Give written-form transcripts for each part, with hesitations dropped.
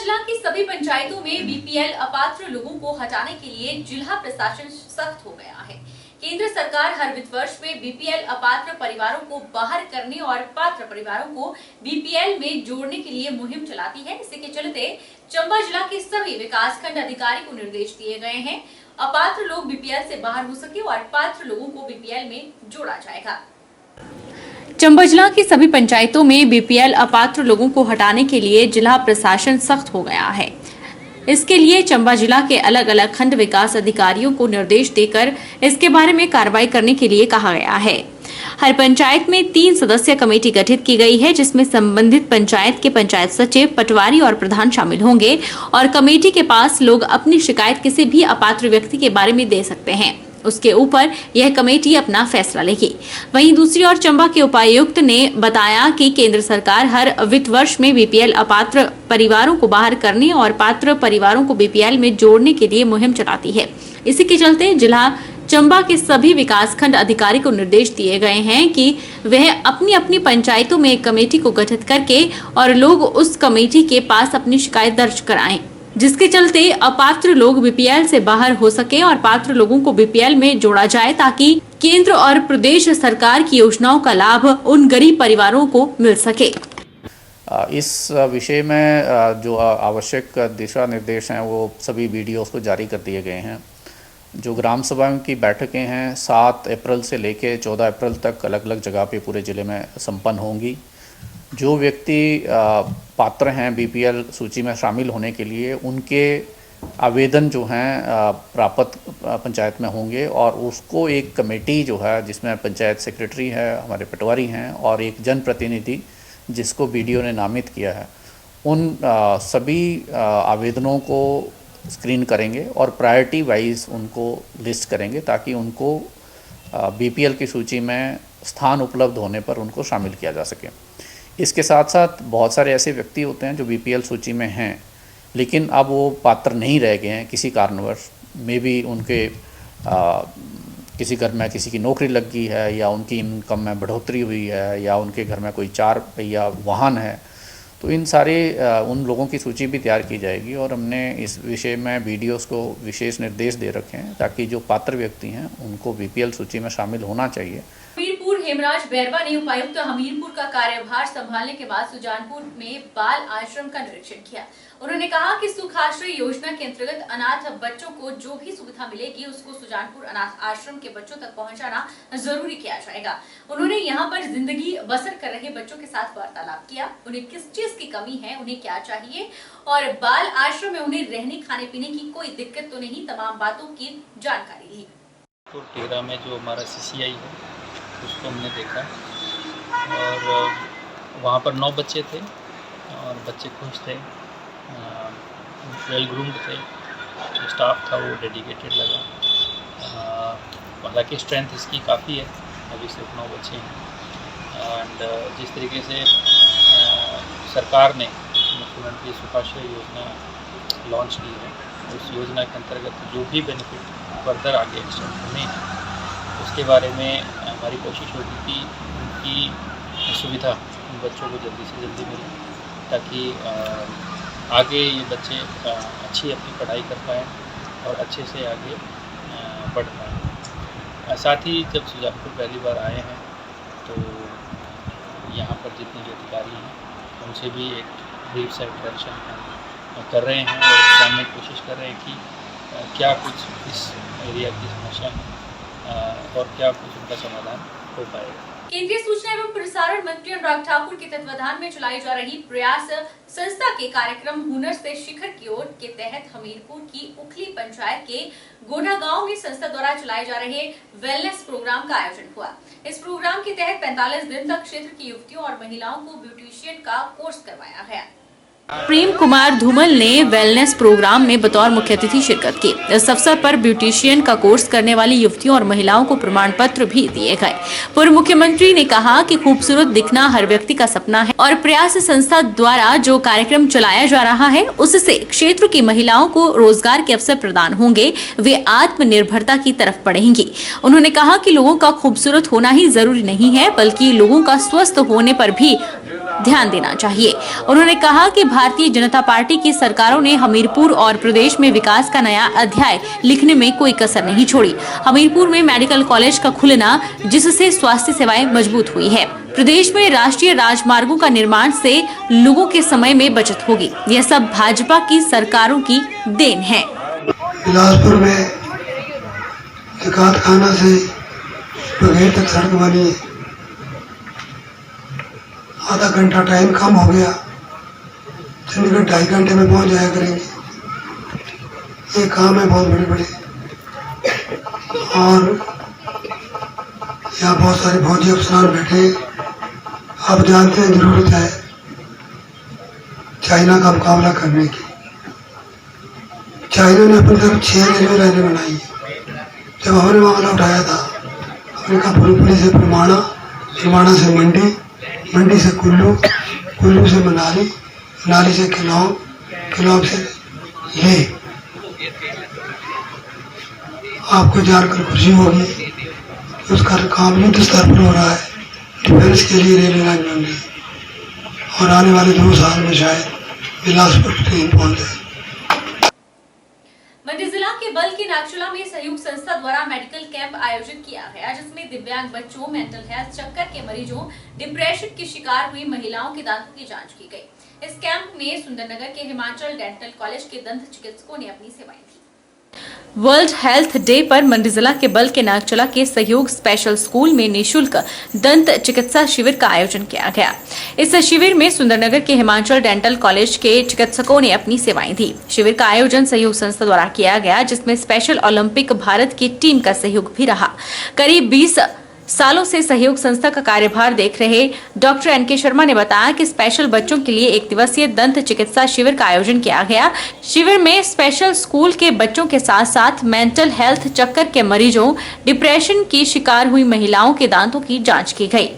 जिला की सभी पंचायतों में बीपीएल अपात्र लोगों को हटाने के लिए जिला प्रशासन सख्त हो गया है। केंद्र सरकार हर वित्त वर्ष में बीपीएल अपात्र परिवारों को बाहर करने और पात्र परिवारों को बीपीएल में जोड़ने के लिए मुहिम चलाती है। इसी के चलते चंबा जिला के सभी विकासखंड अधिकारी को निर्देश दिए गए हैं। अपात्र लोग बीपीएल से बाहर हो सके और पात्र लोगों को बीपीएल में जोड़ा जाएगा। चंबा जिला की सभी पंचायतों में बीपीएल अपात्र लोगों को हटाने के लिए जिला प्रशासन सख्त हो गया है। इसके लिए चंबा जिला के अलग अलग खंड विकास अधिकारियों को निर्देश देकर इसके बारे में कार्रवाई करने के लिए कहा गया है। हर पंचायत में 3 सदस्यीय कमेटी गठित की गई है, जिसमें संबंधित पंचायत के पंचायत सचिव, पटवारी और प्रधान शामिल होंगे और कमेटी के पास लोग अपनी शिकायत किसी भी अपात्र व्यक्ति के बारे में दे सकते हैं। उसके ऊपर यह कमेटी अपना फैसला लेगी। वहीं दूसरी ओर चंबा के उपायुक्त ने बताया कि केंद्र सरकार हर वित्त वर्ष में बीपीएल अपात्र परिवारों को बाहर करने और पात्र परिवारों को बीपीएल में जोड़ने के लिए मुहिम चलाती है। इसी के चलते जिला चंबा के सभी विकासखंड अधिकारी को निर्देश दिए गए हैं कि वह अपनी अपनी पंचायतों में एक कमेटी को गठित करके और लोग उस कमेटी के पास अपनी शिकायत दर्ज कराएं, जिसके चलते अपात्र लोग बीपीएल से बाहर हो सके और पात्र लोगों को बीपीएल में जोड़ा जाए, ताकि केंद्र और प्रदेश सरकार की योजनाओं का लाभ उन गरीब परिवारों को मिल सके। इस विषय में जो आवश्यक दिशा निर्देश हैं वो सभी वीडियोस को जारी कर दिए गए हैं। जो ग्राम सभा की बैठकें हैं 7 अप्रैल से लेकर 14 अप्रैल तक अलग अलग जगह पे पूरे ज़िले में संपन्न होंगी। जो व्यक्ति पात्र हैं बीपीएल सूची में शामिल होने के लिए, उनके आवेदन जो हैं प्राप्त पंचायत में होंगे और उसको एक कमेटी जो है जिसमें पंचायत सेक्रेटरी है, हमारे पटवारी हैं और एक जनप्रतिनिधि जिसको बीडीओ ने नामित किया है, उन सभी आवेदनों को स्क्रीन करेंगे और प्रायोरिटी वाइज उनको लिस्ट करेंगे, ताकि उनको बीपीएल की सूची में स्थान उपलब्ध होने पर उनको शामिल किया जा सके। इसके साथ साथ बहुत सारे ऐसे व्यक्ति होते हैं जो बीपीएल सूची में हैं लेकिन अब वो पात्र नहीं रह गए हैं किसी कारणवश, मे बी उनके किसी घर में किसी की नौकरी लग गई है या उनकी इनकम में बढ़ोतरी हुई है या उनके घर में कोई 4 पहिया वाहन है, तो इन सारे उन लोगों की सूची भी तैयार की जाएगी और हमने इस विषय में वीडियोस को विशेष निर्देश दे रखे हैं ताकि जो पात्र व्यक्ति हैं उनको बीपीएल सूची में शामिल होना चाहिए। हमीरपुर हेमराज बैरवा ने उपायुक्त हमीरपुर का कार्यभार संभालने के बाद सुजानपुर में बाल आश्रम का निरीक्षण किया। उन्होंने कहा कि सुख आश्रय योजना के अंतर्गत अनाथ बच्चों को जो भी सुविधा मिलेगी उसको सुजानपुर अनाथ आश्रम के बच्चों तक पहुंचाना जरूरी किया जाएगा। उन्होंने यहां पर जिंदगी बसर कर रहे बच्चों के साथ वार्तालाप किया, उन्हें किस चीज की कमी है, उन्हें क्या चाहिए और बाल आश्रम में उन्हें रहने खाने पीने की कोई दिक्कत तो नहीं, तमाम बातों की जानकारी ली। तो टेरा में जो हमारा सीसीआई है उसको हमने देखा और वहाँ पर 9 बच्चे थे और बच्चे खुश थे, वेल ग्रूम्ड थे, जो स्टाफ था वो डेडिकेटेड लगा। हालांकि स्ट्रेंथ इसकी काफ़ी है, अभी सिर्फ 9 बच्चे हैं। एंड जिस तरीके से सरकार ने मुख्यमंत्री सुखाश्रय योजना लॉन्च की है, उस योजना के अंतर्गत जो भी बेनिफिट फर्दर आगे एक्सटेंड होने हैं उसके बारे में हमारी कोशिश होगी कि उनकी सुविधा उन बच्चों को जल्दी से जल्दी मिले, ताकि आगे ये बच्चे अच्छी अपनी पढ़ाई कर पाएँ और अच्छे से आगे बढ़ पाएँ। साथ ही जब सुजानपुर पहली बार आए हैं तो यहाँ पर जितने भी अधिकारी हैं उनसे भी एक ब्रीफ सा इंटरेक्शन कर रहे हैं और जानने की कोशिश कर रहे हैं कि क्या कुछ इस एरिया की समस्या है और क्या कुछ उनका समाधान हो पाएगा। केंद्रीय सूचना एवं प्रसारण मंत्री अनुराग ठाकुर के तत्वाधान में चलाई जा रही प्रयास संस्था के कार्यक्रम हुनर से शिखर की ओर के तहत हमीरपुर की उखली पंचायत के गोढ़ा गांव में संस्था द्वारा चलाए जा रहे वेलनेस प्रोग्राम का आयोजन हुआ। इस प्रोग्राम के तहत 45 दिन तक क्षेत्र की युवतियों और महिलाओं को ब्यूटिशियन का कोर्स करवाया गया। प्रेम कुमार धूमल ने वेलनेस प्रोग्राम में बतौर मुख्य अतिथि शिरकत की। इस अवसर पर ब्यूटिशियन का कोर्स करने वाली युवतियों और महिलाओं को प्रमाण पत्र भी दिए गए। पूर्व मुख्यमंत्री ने कहा कि खूबसूरत दिखना हर व्यक्ति का सपना है और प्रयास संस्था द्वारा जो कार्यक्रम चलाया जा रहा है उससे क्षेत्र की महिलाओं को रोजगार के अवसर प्रदान होंगे, वे आत्मनिर्भरता की तरफ बढ़ेंगी। उन्होंने कहा कि लोगों का खूबसूरत होना ही जरूरी नहीं है, बल्कि लोगों का स्वस्थ होने पर भी ध्यान देना चाहिए। उन्होंने कहा कि भारतीय जनता पार्टी की सरकारों ने हमीरपुर और प्रदेश में विकास का नया अध्याय लिखने में कोई कसर नहीं छोड़ी। हमीरपुर में मेडिकल कॉलेज का खुलना, जिससे स्वास्थ्य सेवाएं मजबूत हुई है। प्रदेश में राष्ट्रीय राजमार्गों का निर्माण से लोगों के समय में बचत होगी। यह सब भाजपा की सरकारों की देन है। बिलासपुर में खाना से बगैर तक सड़क बनी है, आधा घंटा टाइम कम हो गया, चंडीगढ़ 2.5 घंटे में पहुंच जाया करेंगे। ये काम है बहुत बड़े बड़े, और यहाँ बहुत सारे फौजी अफसरान बैठे। आप जानते हैं जरूरत है चाइना का मुकाबला करने की। चाइना ने अपनी तरफ 6 रेलवे लाइनें बनाई है। जब हमने मामला उठाया था, हमने कहा पुरी से परमाणा, परमाणा से मंडी, मंडी से कुल्लू, कुल्लू से मनाली, मनाली से किलौं, किलौं से ले। आपको जानकर खुशी होगी उसका काम युद्ध स्तर पर हो रहा है। डिफेंस के लिए रेलवे लाइन बन रही है और आने वाले 2 साल में शायद बिलासपुर ट्रेन पहुंच जाए। मंडी जिला के बल के नागचुला में सहयोग संस्था द्वारा मेडिकल कैंप आयोजित किया गया, जिसमें दिव्यांग बच्चों, मेंटल हेल्थ, चक्कर के मरीजों, डिप्रेशन की शिकार हुई महिलाओं के दांतों की जांच की गई। इस कैंप में सुंदरनगर के हिमाचल डेंटल कॉलेज के दंत चिकित्सकों ने अपनी सेवाएं दी। वर्ल्ड हेल्थ डे पर मंडी जिला के बल के नागचला के सहयोग स्पेशल स्कूल में निःशुल्क दंत चिकित्सा शिविर का आयोजन किया गया। इस शिविर में सुंदरनगर के हिमाचल डेंटल कॉलेज के चिकित्सकों ने अपनी सेवाएं दी। शिविर का आयोजन सहयोग संस्था द्वारा किया गया, जिसमें स्पेशल ओलंपिक भारत की टीम का सहयोग भी रहा। करीब 20 सालों से सहयोग संस्था का कार्यभार देख रहे डॉक्टर एनके शर्मा ने बताया कि स्पेशल बच्चों के लिए 1 दिवसीय दंत चिकित्सा शिविर का आयोजन किया गया। शिविर में स्पेशल स्कूल के बच्चों के साथ साथ मेंटल हेल्थ, चक्कर के मरीजों, डिप्रेशन की शिकार हुई महिलाओं के दांतों की जांच की गई।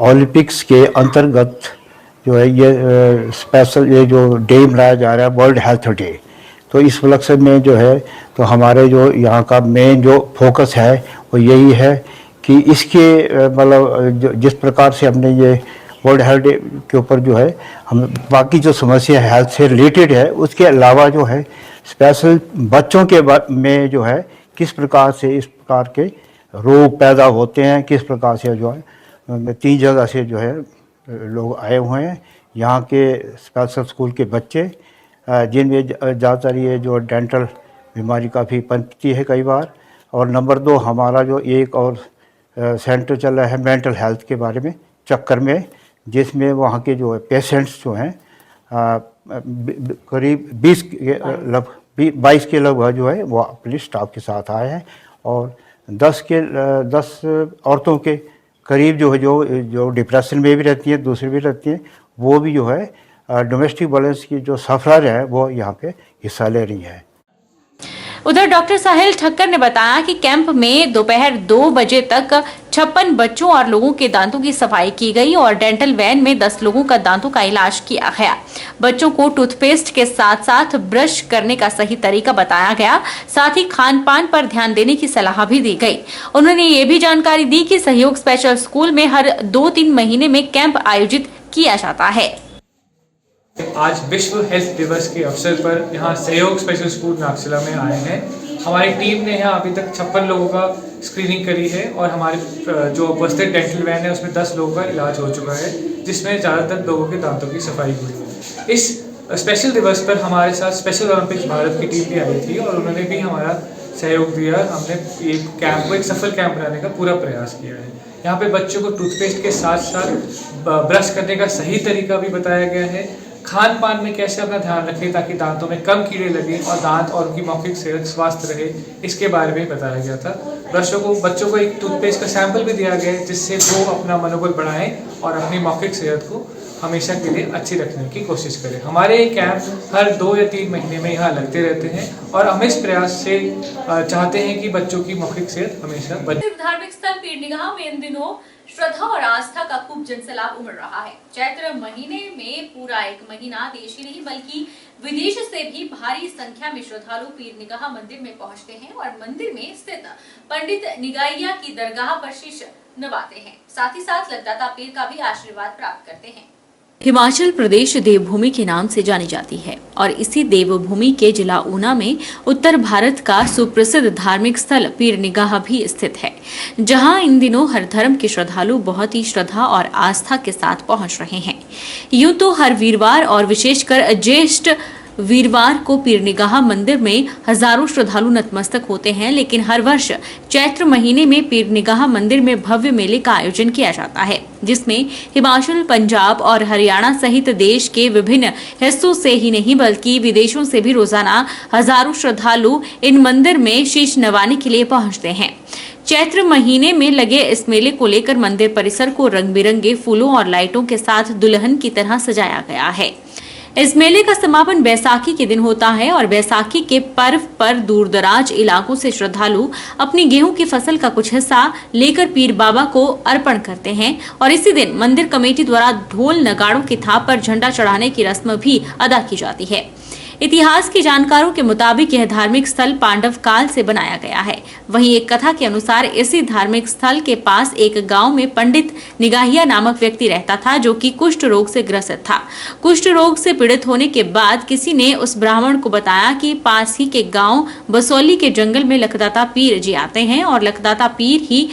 ओलंपिक्स के अंतर्गत जो है ये स्पेशल ये जो डे मनाया जा रहा है, वर्ल्ड हेल्थ डे, तो इस उपलक्ष्य में जो है तो हमारे जो यहाँ का मेन जो फोकस है वो यही है कि इसके मतलब जिस प्रकार से हमने ये वर्ल्ड हेल्थ डे के ऊपर जो है हम बाकी जो समस्या हेल्थ से रिलेटेड है, उसके अलावा जो है स्पेशल बच्चों के में जो है किस प्रकार से इस प्रकार के रोग पैदा होते हैं, किस प्रकार से जो है 3 जगह से जो है लोग आए हुए हैं। यहाँ के स्पेशल स्कूल के बच्चे जिनमें ज़्यादातर ये जो डेंटल बीमारी काफ़ी पनपती है कई बार, और नंबर 2 हमारा जो एक और सेंटर चल रहा है मेंटल हेल्थ के बारे में चक्कर में, जिसमें वहाँ के जो पेशेंट्स जो हैं करीब 22 के लगभग जो है वो अपने स्टाफ के साथ आए हैं, और 10 औरतों के करीब जो है जो डिप्रेशन में भी रहती हैं, दूसरी भी रहती हैं, वो भी जो है डोमेस्टिक वायलेंस की जो सफरार है वो यहाँ पे हिस्सा ले रही है। उधर डॉक्टर साहिल ठक्कर ने बताया कि कैंप में दोपहर 2 बजे तक 56 बच्चों और लोगों के दांतों की सफाई की गई और डेंटल वैन में 10 लोगों का दांतों का इलाज किया गया। बच्चों को टूथपेस्ट के साथ साथ ब्रश करने का सही तरीका बताया गया, साथ ही खान पान पर ध्यान देने की सलाह भी दी गई। उन्होंने ये भी जानकारी दी कि सहयोग स्पेशल स्कूल में हर 2-3 महीने में कैंप आयोजित किया जाता है। आज विश्व हेल्थ दिवस के अवसर पर यहाँ सहयोग स्पेशल स्कूल नागचला में आए हैं। हमारी टीम ने यहाँ अभी तक 56 लोगों का स्क्रीनिंग करी है और हमारे जो उपस्थित डेंटल वैन है उसमें 10 लोगों का इलाज हो चुका है, जिसमें ज़्यादातर लोगों के दांतों की सफाई हुई है। इस स्पेशल दिवस पर हमारे साथ स्पेशल ओलंपिक्स भारत की टीम भी आई थी और उन्होंने भी हमारा सहयोग दिया। हमने एक कैंप को एक सफल कैंप बनाने का पूरा प्रयास किया है। यहाँ पे बच्चों को टूथपेस्ट के साथ साथ ब्रश करने का सही तरीका भी बताया गया है, खान पान में कैसे अपना ध्यान रखें ताकि दांतों में कम कीड़े लगे और दांत और उनकी मौखिक सेहत स्वस्थ रहे, इसके बारे में बताया गया था। बच्चों को एक टूथपेस्ट का सैंपल भी दिया गया है, जिससे वो अपना मनोबल बढ़ाएं और अपनी मौखिक सेहत को हमेशा के लिए अच्छी रखने की कोशिश करें। हमारे कैंप हर 2 या 3 महीने में यहाँ लगते रहते हैं और हम इस प्रयास से चाहते हैं कि बच्चों की मौखिक सेहत हमेशा धार्मिक स्थल पीर निगाह में इन दिनों श्रद्धा और आस्था का खूब जनसैलाब उमड़ रहा है। चैत्र महीने में पूरा एक महीना देश ही नहीं बल्कि विदेश से भी भारी संख्या में श्रद्धालु पीर निगाह मंदिर में पहुंचते हैं और मंदिर में स्थित पंडित निगाहिया की दरगाह पर शीश नवाते हैं। साथ ही साथ लगदाता पीर का भी आशीर्वाद प्राप्त करते हैं। हिमाचल प्रदेश देवभूमि के नाम से जानी जाती है और इसी देवभूमि के जिला ऊना में उत्तर भारत का सुप्रसिद्ध धार्मिक स्थल पीर निगाह भी स्थित है, जहां इन दिनों हर धर्म के श्रद्धालु बहुत ही श्रद्धा और आस्था के साथ पहुंच रहे हैं। यूं तो हर वीरवार और विशेषकर ज्येष्ठ वीरवार को पीर निगाह मंदिर में हजारों श्रद्धालु नतमस्तक होते हैं, लेकिन हर वर्ष चैत्र महीने में पीर निगाह मंदिर में भव्य मेले का आयोजन किया जाता है, जिसमें हिमाचल, पंजाब और हरियाणा सहित देश के विभिन्न हिस्सों से ही नहीं बल्कि विदेशों से भी रोजाना हजारों श्रद्धालु इन मंदिर में शीश नवाने के लिए पहुंचते हैं। चैत्र महीने में लगे इस मेले को लेकर मंदिर परिसर को रंग बिरंगे फूलों और लाइटों के साथ दुल्हन की तरह सजाया गया है। इस मेले का समापन बैसाखी के दिन होता है और बैसाखी के पर्व पर दूर दराज इलाकों से श्रद्धालु अपनी गेहूं की फसल का कुछ हिस्सा लेकर पीर बाबा को अर्पण करते हैं और इसी दिन मंदिर कमेटी द्वारा ढोल नगाड़ों की थाप पर झंडा चढ़ाने की रस्म भी अदा की जाती है। इतिहास के जानकारों के मुताबिक यह धार्मिक स्थल पांडव काल से बनाया गया है। वहीं एक कथा के अनुसार इसी धार्मिक स्थल के पास एक गांव में पंडित निगाहिया नामक व्यक्ति रहता था, जो कि कुष्ठ रोग से ग्रसित था। कुष्ठ रोग से पीड़ित होने के बाद किसी ने उस ब्राह्मण को बताया कि पास ही के गांव बसौली के जंगल में लखदाता पीर जी आते हैं और लखदाता पीर ही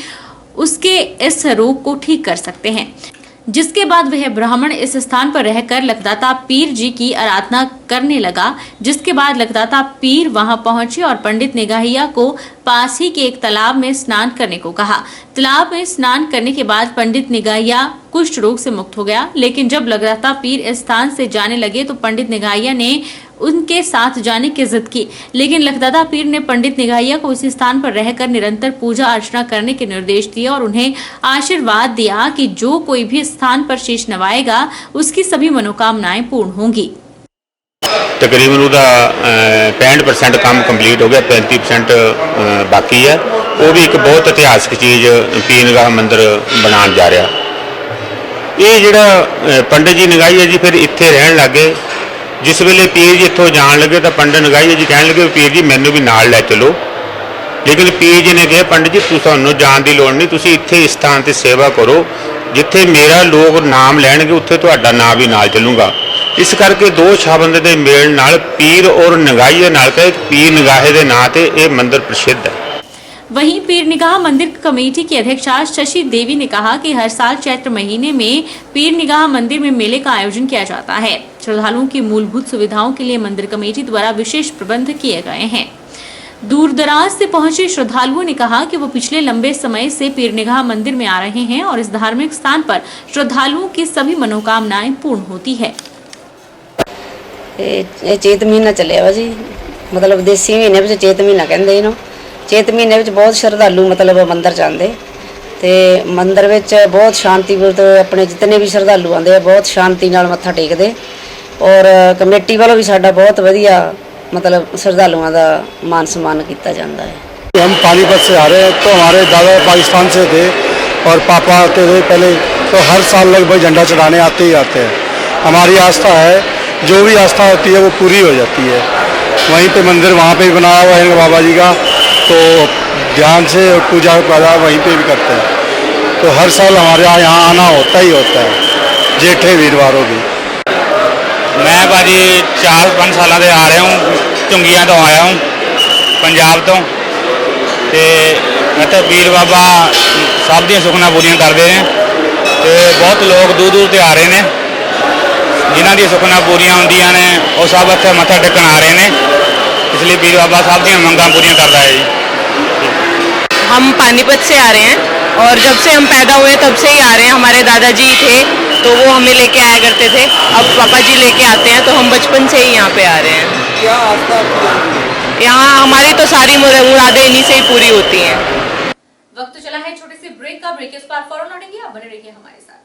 उसके इस रोग को ठीक कर सकते हैं। जिसके बाद वह ब्राह्मण इस स्थान पर रहकर लखदाता पीर जी की आराधना करने लगा। जिसके बाद लखदाता पीर वहां पहुंचे और पंडित निगाहिया को पास ही के एक तालाब में स्नान करने को कहा। तालाब में स्नान करने के बाद पंडित निगाहिया कुष्ठ रोग से मुक्त हो गया, लेकिन जब लखदाता पीर इस स्थान से जाने लगे तो पंडित निगाहिया ने उनके साथ जाने की जिद की, लेकिन लखदाता पीर ने पंडित निगाहिया को इसी स्थान पर रहकर निरंतर पूजा अर्चना करने के निर्देश दिए और उन्हें आशीर्वाद दिया कि जो कोई भी स्थान पर शीश नवाएगा उसकी सभी मनोकामनाएं पूर्ण होंगी। तकरीबन ਉਹਦਾ 65% ਕੰਮ ਕੰਪਲੀਟ ਹੋ ਗਿਆ, 35% ਬਾਕੀ ਹੈ। ਉਹ ਵੀ ਇੱਕ ਬਹੁਤ ਇਤਿਹਾਸਕ ਚੀਜ਼ ਪੀਰ ਨਿਗਾਹ ਮੰਦਿਰ ਬਣਾਉਣ ਜਾ ਰਿਹਾ। ਇਹ ਜਿਹੜਾ ਪੰਡਿਤ ਜੀ ਨਿਗਾਹੀਆ ਜੀ ਫਿਰ ਇੱਥੇ ਰਹਿਣ ਲੱਗੇ। ਜਿਸ ਵੇਲੇ ਪੀਰ ਜੀ ਇੱਥੋਂ ਜਾਣ ਲੱਗੇ ਤਾਂ ਪੰਡਿਤ ਨਿਗਾਹੀਆ ਜੀ ਕਹਿਣ ਲੱਗੇ ਪੀਰ ਜੀ ਮੈਨੂੰ ਵੀ ਨਾਲ ਲੈ ਚਲੋ, ਲੇਕਿਨ ਪੀਰ ਜੀ ਨੇ ਕਿਹਾ ਪੰਡਿਤ ਜੀ ਤੁਹਾਨੂੰ ਜਾਣ ਦੀ ਲੋੜ ਨਹੀਂ, ਤੁਸੀਂ ਇੱਥੇ ਇਸ ਸਥਾਨ ਤੇ ਸੇਵਾ ਕਰੋ, ਜਿੱਥੇ ਮੇਰਾ ਲੋਕ ਨਾਮ ਲੈਣਗੇ ਉੱਥੇ ਤੁਹਾਡਾ ਨਾਮ ਵੀ ਨਾਲ ਚੱਲੂਗਾ। इस करके दो छाबंद के मेल नाल पीर और निगाहिया नाल के पीर निगाहे के नां ते ये मंदिर प्रसिद्ध है। वहीं पीर निगाह मंदिर कमेटी की अध्यक्षा शशि देवी ने कहा कि हर साल चैत्र महीने में पीर निगाह मंदिर में मेले का आयोजन किया जाता है। श्रद्धालुओं की मूलभूत सुविधाओं के लिए मंदिर कमेटी द्वारा विशेष प्रबंध किए गए हैं। दूर दराज से पहुंचे श्रद्धालुओं ने कहा कि वो पिछले लंबे समय से पीर निगाह मंदिर में आ रहे हैं और इस धार्मिक स्थान पर श्रद्धालुओं की सभी मनोकामनाएं पूर्ण होती है। ਇਹ ਚੇਤ ਮਹੀਨਾ ਚੱਲਿਆ ਵਾ ਜੀ, ਮਤਲਬ ਦੇਸੀ ਮਹੀਨੇ ਵਿੱਚ ਚੇਤ ਮਹੀਨਾ ਕਹਿੰਦੇ ਇਹਨੂੰ। ਚੇਤ ਮਹੀਨੇ ਵਿੱਚ ਬਹੁਤ ਸ਼ਰਧਾਲੂ ਮਤਲਬ ਮੰਦਿਰ ਜਾਂਦੇ ਤੇ ਮੰਦਿਰ ਵਿੱਚ ਬਹੁਤ ਸ਼ਾਂਤੀਪੂਰਤ ਆਪਣੇ ਜਿੰਨੇ ਵੀ ਸ਼ਰਧਾਲੂ ਆਉਂਦੇ ਆ ਬਹੁਤ ਸ਼ਾਂਤੀ ਨਾਲ ਮੱਥਾ ਟੇਕਦੇ ਔਰ ਕਮੇਟੀ ਵੱਲੋਂ ਵੀ ਸਾਡਾ ਬਹੁਤ ਵਧੀਆ मतलब श्रद्धालुओं का मान सम्मान किया जाता है। हम पानीपत से आ रहे हैं तो हमारे दादा पाकिस्तान से थे और पापा आते थे पहले, तो हर साल लगभग झंडा चढ़ाने आते ही आते हैं। हमारी आस्था है, जो भी आस्था होती है वो पूरी हो जाती है। वहीं पे मंदिर वहाँ पे भी बनाया हुआ है बाबा जी का, तो ध्यान से पूजा पाजा वहीं पे भी करते हैं। तो हर साल हमारे यहाँ आना होता ही होता है, जेठे वीरवारों भी। मैं भाजी 4-5 साल से आ रहा हूँ, झुंगिया तो आया हूँ पंजाब तो, इतने पीर बाबा सब दी सुखना पूरियां करते हैं। तो बहुत लोग दूर दूर से आ रहे हैं, जिन्हों दी सुखना पूरियां होंदियां ने वो सब इतने मत्था टेकन आ रहे हैं, इसलिए पीर बाबा सब दी मंगां पूरियां करता है जी। हम पानीपत से आ रहे हैं और जब से हम पैदा हुए तब से ही आ रहे हैं। हमारे दादाजी थे तो वो हमें लेके आया करते थे, अब पापा जी लेके आते हैं, तो हम बचपन से ही यहाँ पे आ रहे हैं। क्या आस्था यहाँ हमारी तो सारी मुरादें इन्हीं से ही पूरी होती हैं। वक्त चला है छोटे से ब्रेक का। ब्रेक के उस पार फौरन लौटेंगे, आप बने रहिए हमारे साथ।